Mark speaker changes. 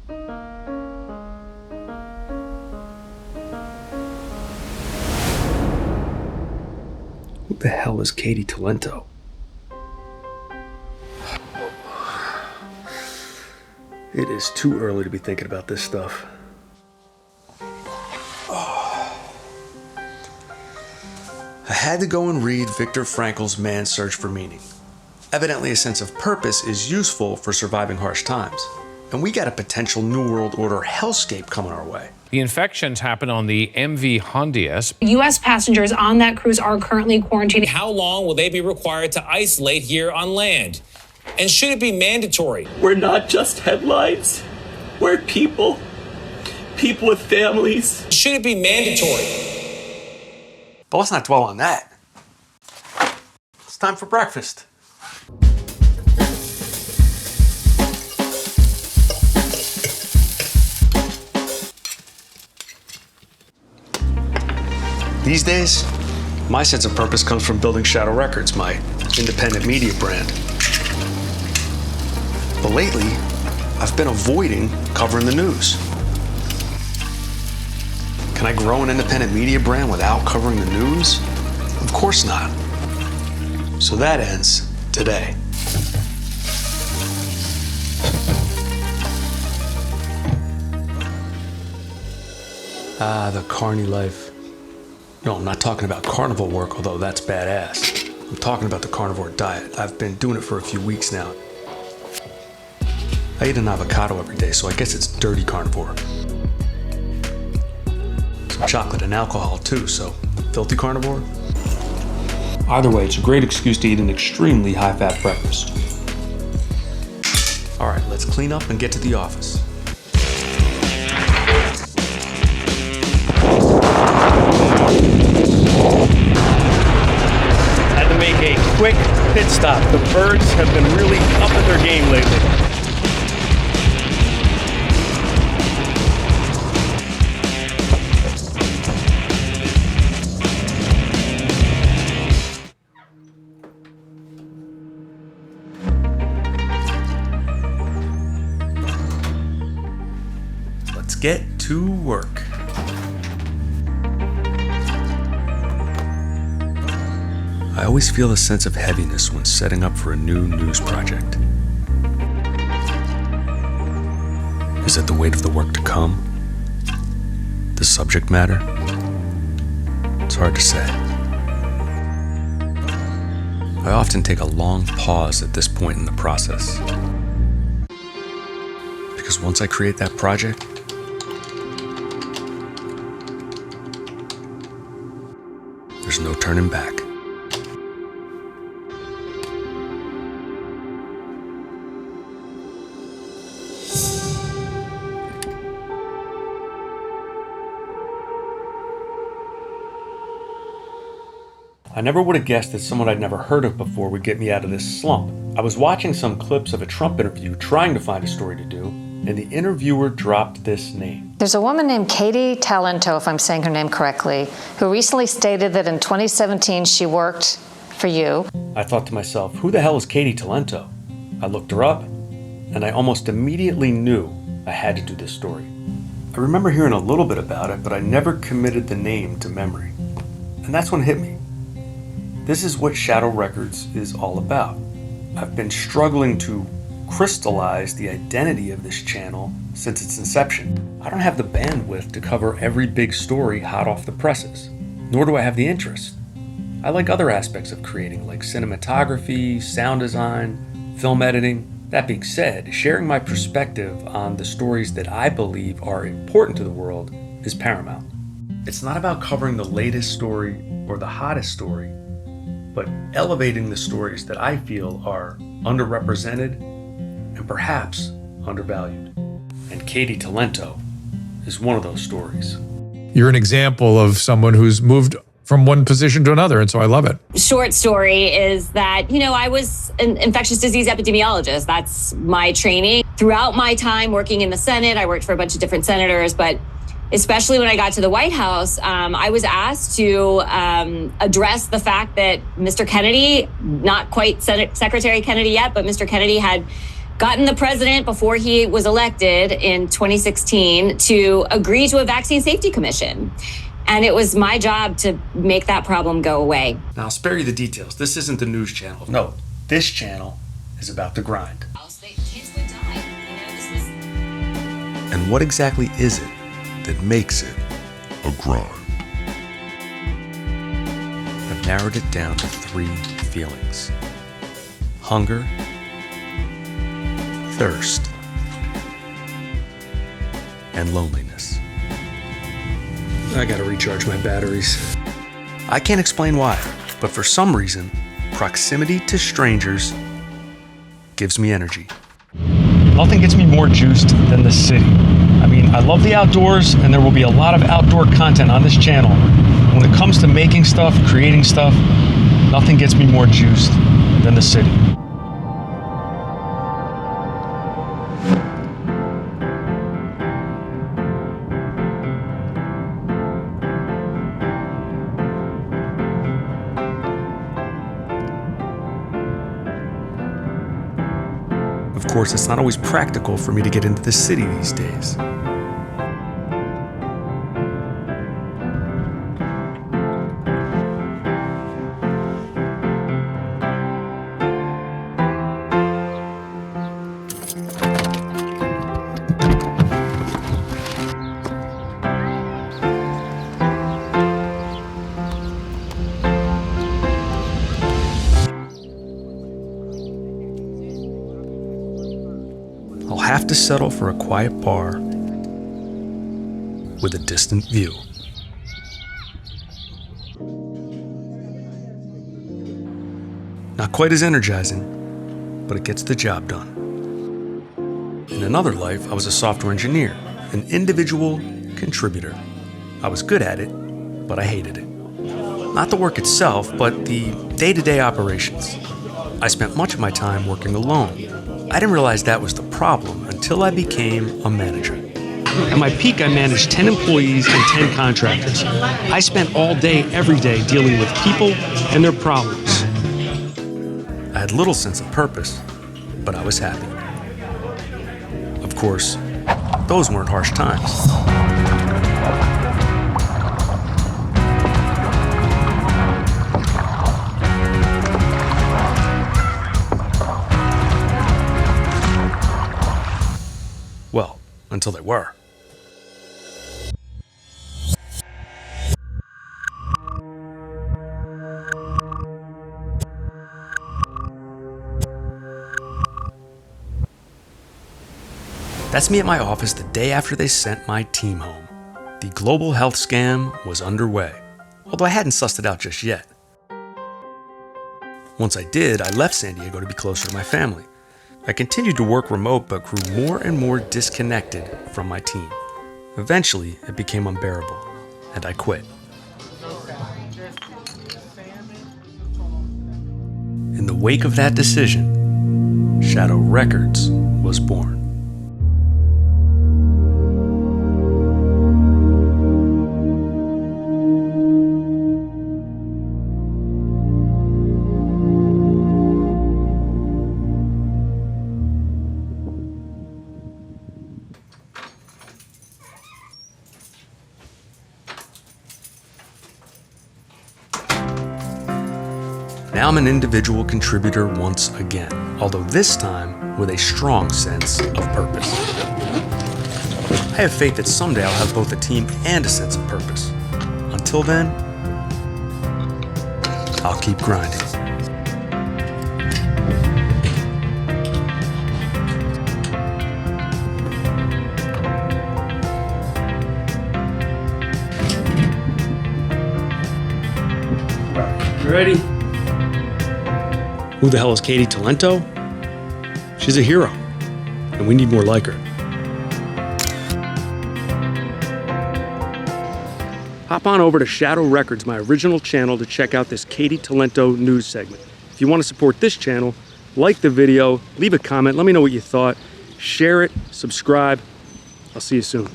Speaker 1: Who the hell is Katy Talento? It is too early to be thinking about this stuff. I had to go and read Viktor Frankl's Man's Search for Meaning. Evidently, a sense of purpose is useful for surviving harsh times. And we got a potential New World Order hellscape coming our way.
Speaker 2: The infections happened on the MV Hondias.
Speaker 3: U.S. passengers on that cruise are currently quarantined.
Speaker 4: How long will they be required to isolate here on land? And should it be mandatory?
Speaker 5: We're not just headlines. We're people. People with families.
Speaker 4: Should it be mandatory?
Speaker 1: But let's not dwell on that. It's time for breakfast. These days, my sense of purpose comes from building Shadow Wreckardz, my independent media brand. But lately, I've been avoiding covering the news. Can I grow an independent media brand without covering the news? Of course not. So that ends today. Ah, the carny life. No, I'm not talking about carnival work, although that's badass. I'm talking about the carnivore diet. I've been doing it for a few weeks now. I eat an avocado every day, so I guess it's dirty carnivore. Some chocolate and alcohol too, so filthy carnivore? Either way, it's a great excuse to eat an extremely high-fat breakfast. All right, let's clean up and get to the office.
Speaker 6: Had to make a quick pit stop. The birds have been really up at their game lately.
Speaker 1: Let's get to work. I always feel a sense of heaviness when setting up for a new news project. Is it the weight of the work to come? The subject matter? It's hard to say. I often take a long pause at this point in the process. Because once I create that project, there's no turning back. I never would have guessed that someone I'd never heard of before would get me out of this slump. I was watching some clips of a Trump interview trying to find a story to do, and the interviewer dropped this name.
Speaker 7: There's a woman named Katy Talento, if I'm saying her name correctly, who recently stated that in 2017 she worked for you.
Speaker 1: I thought to myself, who the hell is Katy Talento? I looked her up, and I almost immediately knew I had to do this story. I remember hearing a little bit about it, but I never committed the name to memory. And that's when it hit me. This is what Shadow Wreckardz is all about. I've been struggling to crystallize the identity of this channel since its inception. I don't have the bandwidth to cover every big story hot off the presses, nor do I have the interest. I like other aspects of creating, like cinematography, sound design, film editing. That being said, sharing my perspective on the stories that I believe are important to the world is paramount. It's not about covering the latest story or the hottest story, but elevating the stories that I feel are underrepresented and perhaps undervalued. And Katy Talento is one of those stories.
Speaker 8: You're an example of someone who's moved from one position to another, and so I love it.
Speaker 9: Short story is that, I was an infectious disease epidemiologist. That's my training. Throughout my time working in the Senate, I worked for a bunch of different senators, but especially when I got to the White House, I was asked to address the fact that Mr. Kennedy, not quite Secretary Kennedy yet, but Mr. Kennedy had gotten the president before he was elected in 2016 to agree to a vaccine safety commission. And it was my job to make that problem go away.
Speaker 1: Now, I'll spare you the details. This isn't the news channel. No, this channel is about the grind. And what exactly is it that makes it a grind? I've narrowed it down to 3 feelings: hunger, thirst, and loneliness.
Speaker 6: I gotta recharge my batteries.
Speaker 1: I can't explain why, but for some reason, proximity to strangers gives me energy.
Speaker 6: Nothing gets me more juiced than the city. I mean, I love the outdoors, and there will be a lot of outdoor content on this channel. When it comes to making stuff, creating stuff, nothing gets me more juiced than the city.
Speaker 1: Of course, it's not always practical for me to get into the city these days. I'll have to settle for a quiet bar with a distant view. Not quite as energizing, but it gets the job done. In another life, I was a software engineer, an individual contributor. I was good at it, but I hated it. Not the work itself, but the day-to-day operations. I spent much of my time working alone. I didn't realize that was the problem until I became a manager.
Speaker 6: At my peak, I managed 10 employees and 10 contractors. I spent all day, every day, dealing with people and their problems.
Speaker 1: I had little sense of purpose, but I was happy. Of course, those weren't harsh times. Well, until they were. That's me at my office the day after they sent my team home. The global health scam was underway, although I hadn't sussed it out just yet. Once I did, I left San Diego to be closer to my family. I continued to work remote, but grew more and more disconnected from my team. Eventually, it became unbearable, and I quit. In the wake of that decision, Shadow Wreckardz was born. Now I'm an individual contributor once again, although this time with a strong sense of purpose. I have faith that someday I'll have both a team and a sense of purpose. Until then, I'll keep grinding.
Speaker 6: You ready? Who the hell is Katy Talento? She's a hero, and we need more like her. Hop on over to Shadow Wreckardz, my original channel, to check out this Katy Talento news segment. If you want to support this channel, like the video, leave a comment, let me know what you thought, share it, subscribe. I'll see you soon.